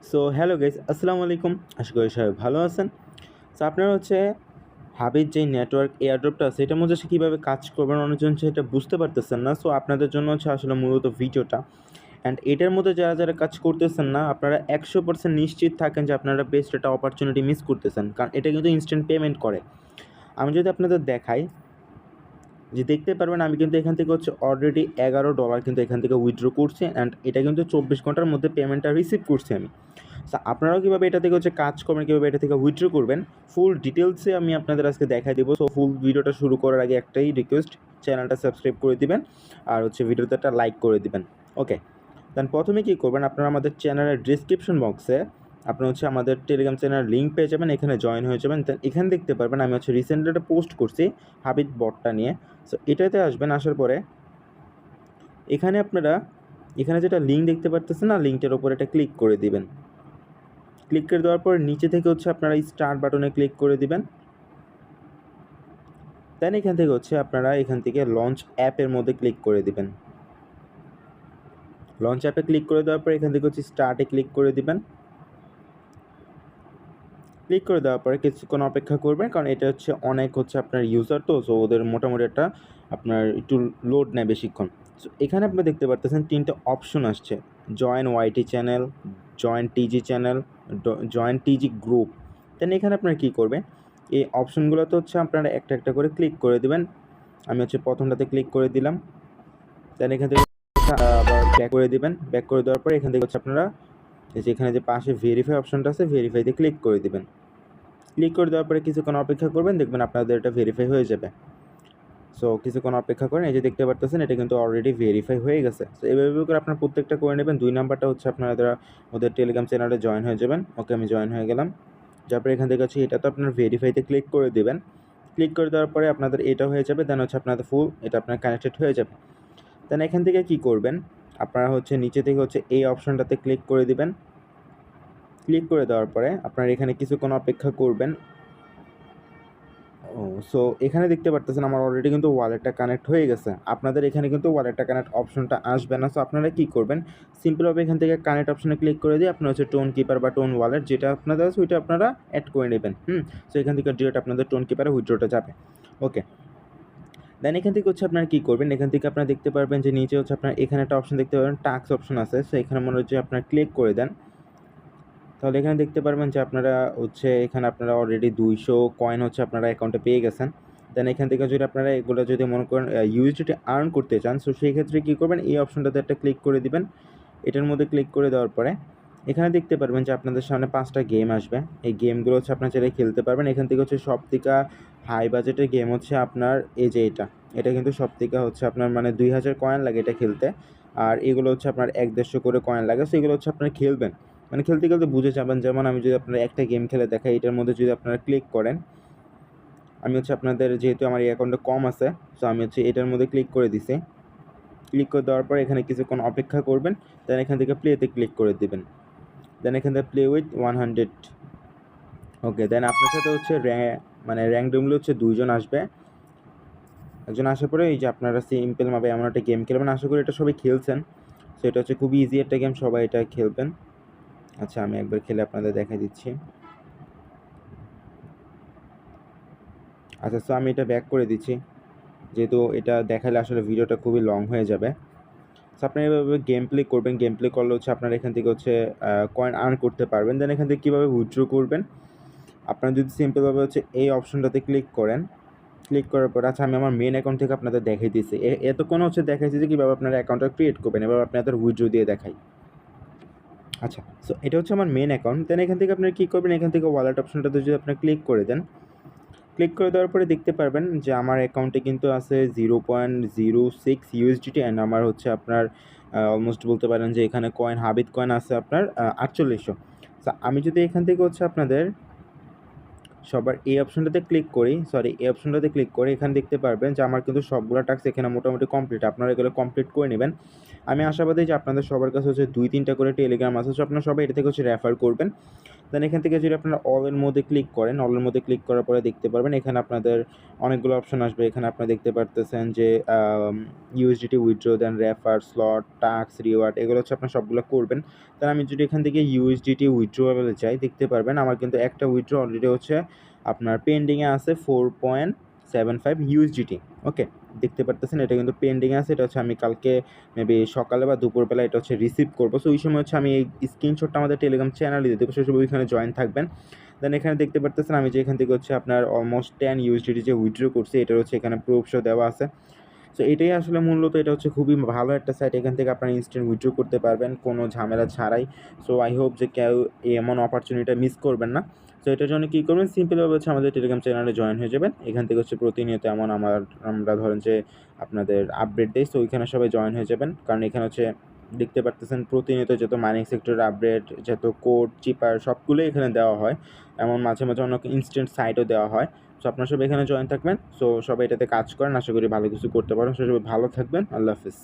So hello guys, আসসালামু আলাইকুম। আশা করি সবাই ভালো আছেন। সো আপনারা হচ্ছে হাবির যেই নেটওয়ার্ক এয়ারড্রপটা আছে এটার মধ্যে কীভাবে কাজ করবেন অনেকজন সেটা বুঝতে পারতেছেন না। সো আপনাদের জন্য হচ্ছে আসলে মূলত ভিডিওটা। অ্যান্ড এটার মধ্যে যারা কাজ করতেছেন না আপনারা 100% নিশ্চিত থাকেন যে আপনারা বেস্ট একটা অপরচুনিটি মিস করতেছেন, কারণ এটা কিন্তু ইনস্ট্যান্ট পেমেন্ট করে। আমি যদি আপনাদের দেখাই যে দেখতে পারবেন আমি কিন্তু এখান থেকে হচ্ছে অলরেডি $11 কিন্তু এখান থেকে উইথড্র করছি, অ্যান্ড এটা কিন্তু 24 ঘন্টার মধ্যে পেমেন্টটা রিসিভ করছি আমি। সো আপনারাও কীভাবে এটা থেকে হচ্ছে কাজ করবেন, কীভাবে এটা থেকে উইথড্র করবেন ফুল ডিটেলসে আমি আপনাদের আজকে দেখাই দেবো। সো ফুল ভিডিওটা শুরু করার আগে একটাই রিকোয়েস্ট, চ্যানেলটা সাবস্ক্রাইব করে দিবেন আর হচ্ছে ভিডিওতে একটা লাইক করে দিবেন। ওকে, দেন প্রথমে কী করবেন, আপনারা আমাদের চ্যানেলের ডিসক্রিপশন বক্সে আপনার হচ্ছে আমাদের টেলিগ্রাম চ্যানেলের লিঙ্ক পেয়ে যাবেন, এখানে জয়েন হয়ে যাবেন। দেন এখানে দেখতে পারবেন আমি হচ্ছে রিসেন্টলি একটা পোস্ট করছি হাবিব বটটা নিয়ে। সো এটাতে আসবেন, আসার পরে এখানে আপনারা এখানে যেটা লিঙ্ক দেখতে পারতেছেন না, লিঙ্কটার ওপর এটা ক্লিক করে দিবেন। ক্লিক করে দেওয়ার পর নিচে থেকে হচ্ছে আপনারা স্টার্ট বাটনে ক্লিক করে দিবেন। দেন এখান থেকে হচ্ছে আপনারা এখান থেকে লঞ্চ অ্যাপের মধ্যে ক্লিক করে দিবেন। লঞ্চ অ্যাপে ক্লিক করে দেওয়ার পর এখান থেকে হচ্ছে স্টার্টে ক্লিক করে দিবেন। ক্লিক করে দেওয়ার পরে কিছুক্ষণ অপেক্ষা করবেন, কারণ এটা হচ্ছে অনেক হচ্ছে আপনার ইউজার, তো সো ওদের মোটামুটি একটা আপনার একটু লোড নেয় বেশিক্ষণ। সো এখানে আপনি দেখতে পারতেছেন 3টে অপশন আসছে, join YT channel, join TG channel, join TG group. Then এখানে আপনারা কী করবেন, এই অপশনগুলোতে হচ্ছে আপনারা একটা একটা করে ক্লিক করে দেবেন। আমি হচ্ছে প্রথমটাতে ক্লিক করে দিলাম। দেন এখান থেকে আবার ব্যাক করে দিবেন। ব্যাক করে দেওয়ার পরে এখান থেকে হচ্ছে আপনারা এই যে এখানে যে পাশে ভেরিফাই অপশনটা আছে, ভেরিফাইতে ক্লিক করে দিবেন। ক্লিক করে দেওয়ার পরে কিছুক্ষণ অপেক্ষা করবেন, দেখবেন আপনাদের এটা ভেরিফাই হয়ে যাবে। সো কিছুক্ষণ অপেক্ষা করেন, এই যে দেখতে পারতেছেন এটা কিন্তু অলরেডি ভেরিফাই হয়ে গেছে। সো এভাবে করে আপনার প্রত্যেকটা করে নেবেন। 2 নাম্বারটা হচ্ছে আপনারা ওদের টেলিগ্রাম চ্যানেলে জয়েন হয়ে যাবেন। ওকে, আমি জয়েন হয়ে গেলাম। যার পরে এখান থেকে হচ্ছে এটা তো আপনার ভেরিফাইতে ক্লিক করে দেবেন। ক্লিক করে দেওয়ার পরে আপনাদের এটা হয়ে যাবে, দেন হচ্ছে আপনাদের ফুল এটা আপনার কানেক্টেড হয়ে যাবে। দেন এখান থেকে কী করবেন, আপনারা হচ্ছে নিচে থেকে হচ্ছে এই অপশনটাতে ক্লিক করে দিবেন। ক্লিক করে দেওয়ার পরে আপনারা এখানে কিছুক্ষণ অপেক্ষা করবেন। সো এখানে দেখতে পারতেছেন আমার অলরেডি কিন্তু ওয়ালেটটা কানেক্ট হয়ে গেছে। আপনাদের এখানে কিন্তু ওয়ালেটটা কানেক্ট অপশনটা আসবে না। সো আপনারা কী করবেন, সিম্পলভাবে এখান থেকে কানেক্ট অপশনে ক্লিক করে দিয়ে আপনার হচ্ছে টোন কিপার বা টোন ওয়ালেট যেটা আপনাদের আছে ওইটা আপনারা অ্যাড করে নেবেন। সো এখান থেকে ডিরেক্ট আপনাদের টোন কিপারে উইথড্রটা যাবে। ওকে, দেন এখান থেকে হচ্ছে আপনারা কী করবেন, এখান থেকে আপনারা দেখতে পারবেন যে নিচে হচ্ছে আপনার এখানে একটা অপশন দেখতে পারবেন, টাস্ক অপশন আছে। সো এখানে মনে হচ্ছে আপনারা ক্লিক করে দেন, তাহলে এখানে দেখতে পারবেন যে আপনারা হচ্ছে এখানে আপনারা অলরেডি 200 কয়েন হচ্ছে আপনারা অ্যাকাউন্টে পেয়ে গেছেন। দেন এখান থেকে যদি আপনারা এগুলো যদি মনে করেন ইউএসডিটি আর্ন করতে চান, সো সেই ক্ষেত্রে কী করবেন, এই অপশনটাতে একটা ক্লিক করে দিবেন। এটার মধ্যে ক্লিক করে দেওয়ার পরে এখানে দেখতে পারবেন যে আপনাদের সামনে 5টা গেম আসবে। এই গেমগুলো হচ্ছে আপনারা চাইলে খেলতে পারবেন। এখান থেকে হচ্ছে সবথেকে হাই বাজেটের গেম হচ্ছে আপনার এই যে এটা কিন্তু সবথেকে হচ্ছে আপনার মানে 2000 কয়েন লাগে এটা খেলতে। আর এগুলো হচ্ছে আপনার 150 করে কয়েন লাগে। সো এগুলো হচ্ছে আপনারা খেলবেন, মানে খেলতে বুঝে যাবেন। যেমন আমি যদি আপনারা একটা গেম খেলে দেখাই, এটার মধ্যে যদি আপনারা ক্লিক করেন, আমি হচ্ছে আপনাদের যেহেতু আমার এই অ্যাকাউন্টে কম আছে, সো আমি হচ্ছে এটার মধ্যে ক্লিক করে দিছি। ক্লিক করে দেওয়ার পরে এখানে কিছুক্ষণ অপেক্ষা করবেন, দেন এখান থেকে প্লেতে ক্লিক করে দিবেন। দেন এখান থেকে প্লে উইথ 100। ওকে, দেন আপনার সাথে হচ্ছে র্যাঙ্কডমলি হচ্ছে 2 জন আসবে। একজন আসার পরে এই যে আপনারা সিম্পলভাবে এমন একটা গেম খেলবেন, আশা করি এটা সবাই খেলছেন। সো এটা হচ্ছে খুবই ইজি একটা গেম, সবাই এটা খেলবেন। আচ্ছা, আমি একবার খেলে আপনাদের দেখাই দিচ্ছি। আচ্ছা, সো আমি এটা ব্যাক করে দিচ্ছি, যেহেতু এটা দেখালে আসলে ভিডিওটা খুবই লং হয়ে যাবে। সো আপনারা এভাবে গেম প্লে করবেন। গেম প্লে করলে হচ্ছে আপনারা এখান থেকে হচ্ছে কয়েন আর্ন করতে পারবেন। দেন এখান থেকে কীভাবে উইথড্র করবেন, আপনারা যদি সিম্পলভাবে হচ্ছে এই অপশনটাতে ক্লিক করেন, ক্লিক করার পর আচ্ছা আমি আমার মেন অ্যাকাউন্ট থেকে আপনাদের দেখাই দিয়েছি। এতক্ষণ হচ্ছে দেখাইছি যে কীভাবে আপনারা অ্যাকাউন্টটা ক্রিয়েট করবেন, এবার আপনাদের উইথড্র দিয়ে দেখাই। আচ্ছা, সো এটা হচ্ছে আমার মেন অ্যাকাউন্ট। দেন এখান থেকে আপনারা কী করবেন, এখান থেকে ওয়ালেট অপশনটাতে যদি আপনারা ক্লিক করে দেন, ক্লিক করে দেওয়ার পরে দেখতে পারবেন যে আমার অ্যাকাউন্টে কিন্তু আছে 0.06 ইউএসডিটি, অ্যান্ড আমার হচ্ছে আপনার অলমোস্ট বলতে পারেন যে এখানে কয়েন হাবিব কয়েন আছে আপনার 4800। সো আমি যদি এখান থেকে হচ্ছে আপনাদের সবার এই অপশনটাতে ক্লিক করি, এখানে দেখতে পারবেন যে আমার কিন্তু সবগুলো টাস্ক এখানে মোটামুটি কমপ্লিট। আপনারা এগুলো কমপ্লিট করে নেবেন। আমি আশাবাদী যে আপনাদের সবার কাছে হচ্ছে 2-3টা করে টেলিগ্রাম আছে, সো আপনারা সবাই এটা থেকে হচ্ছে রেফার করবেন। দেন এখান থেকে যদি আপনারা অলের মধ্যে ক্লিক করেন, অলের মধ্যে ক্লিক করার পরে দেখতে পারবেন এখানে আপনাদের অনেকগুলো অপশন আসবে। এখানে আপনারা দেখতে পারতেছেন যে ইউএসডিটি উইথড্র, দেন রেফার, স্লট, টাস্ক, রিওয়ার্ড এগুলো হচ্ছে আপনারা সবগুলো করবেন। দেন আমি যদি এখান থেকে ইউএসডিটি উইথড্রোয়াবলে যাই, দেখতে পারবেন আমার কিন্তু একটা উইথড্র অলরেডি হচ্ছে আপনার পেন্ডিংয়ে আছে 4.75 ইউএসডিটি। ওকে, দেখতে পারতেছেন এটা কিন্তু পেন্ডিংয়ে আছে। এটা হচ্ছে আমি কালকে মেবি সকালে বা দুপুরবেলা এটা হচ্ছে রিসিভ করবো। সো ওই সময় হচ্ছে আমি এই স্ক্রিনশটটা আমাদের টেলিগ্রাম চ্যানেলে দিয়ে দেবো, সেই সময় ওইখানে জয়েন থাকবেন। দেন এখানে দেখতে পারতেছেন আমি যে এখান থেকে হচ্ছে আপনার অলমোস্ট 10 ইউএসডিটি যে উইথড্র করছি, এটার হচ্ছে এখানে প্রুফসও দেওয়া আছে। সো এটাই আসলে মূলত এটা হচ্ছে খুবই ভালো একটা সাইট। এখান থেকে আপনারা ইনস্ট্যান্ট উইথড্র করতে পারবেন কোনো ঝামেলা ছাড়াই। সো আই হোপ যে কেউ এমন অপরচুনিটি মিস করবেন না। সো এটার জন্য কী করবেন, সিম্পলভাবে হচ্ছে আমাদের টেলিগ্রাম চ্যানেলে জয়েন হয়ে যাবেন। এখান থেকে হচ্ছে প্রতিনিয়ত এমন আমরা ধরেন যে আপনাদের আপডেট দেই, সো ওইখানে সবাই জয়েন হয়ে যাবেন। কারণ এখানে হচ্ছে দেখতে পারতেছেন প্রতিনিয়ত যত মাইনিং সেক্টরের আপডেট, যত কোড, চিপার সবগুলোই এখানে দেওয়া হয়। এমন মাঝে মাঝে অনেক ইনস্ট্যান্ট সাইটও দেওয়া হয়। সো আপনারা সবাই এখানে জয়েন থাকবেন। সো সবাই এটাতে কাজ করেন, আশা করি ভালো কিছু করতে পারেন। সো সবাই ভালো থাকবেন। আল্লাহ হাফিজ।